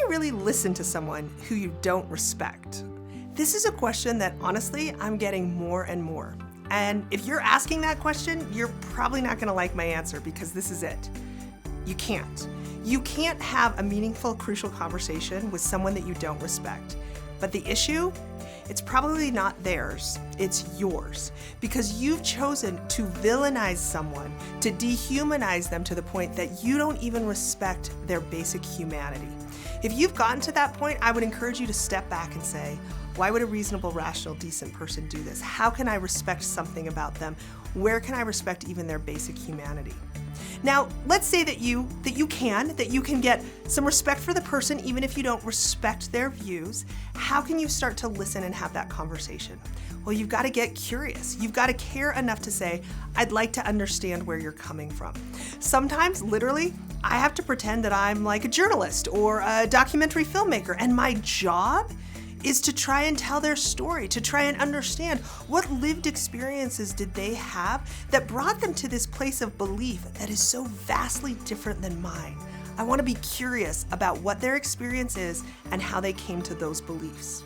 really listen to someone who you don't respect? This is a question that honestly, I'm getting more and more. And if you're asking that question, you're probably not gonna like my answer because this is it. You can't. You can't have a meaningful, crucial conversation with someone that you don't respect. But the issue, it's probably not theirs, it's yours. Because you've chosen to villainize someone, to dehumanize them to the point that you don't even respect their basic humanity. If you've gotten to that point, I would encourage you to step back and say, why would a reasonable, rational, decent person do this? How can I respect something about them? Where can I respect even their basic humanity? Now, let's say that you can get some respect for the person even if you don't respect their views. How can you start to listen and have that conversation? Well, you've got to get curious. You've got to care enough to say, I'd like to understand where you're coming from. Sometimes, literally, I have to pretend that I'm like a journalist or a documentary filmmaker, and my job is to try and tell their story, to try and understand what lived experiences did they have that brought them to this place of belief that is so vastly different than mine. I want to be curious about what their experience is and how they came to those beliefs.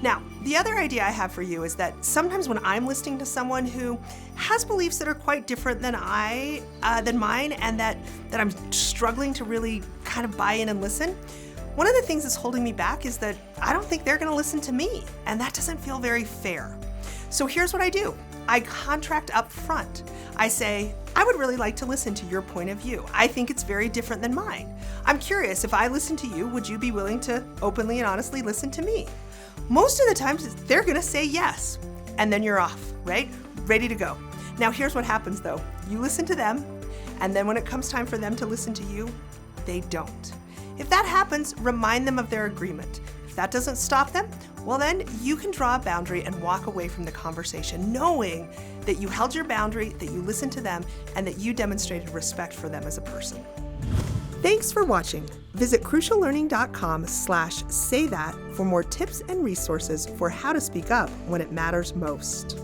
Now, the other idea I have for you is that sometimes when I'm listening to someone who has beliefs that are quite different than mine, and that I'm struggling to really kind of buy in and listen, one of the things that's holding me back is that I don't think they're going to listen to me, and that doesn't feel very fair. So here's what I do. I contract up front. I say, I would really like to listen to your point of view. I think it's very different than mine. I'm curious, if I listen to you, would you be willing to openly and honestly listen to me? Most of the times, they're going to say yes, and then you're off, right? Ready to go. Now here's what happens though. You listen to them, and then when it comes time for them to listen to you, they don't. If that happens, remind them of their agreement. If that doesn't stop them, well then you can draw a boundary and walk away from the conversation, knowing that you held your boundary, that you listened to them, and that you demonstrated respect for them as a person. Thanks for watching. Visit cruciallearning.com/saythat for more tips and resources for how to speak up when it matters most.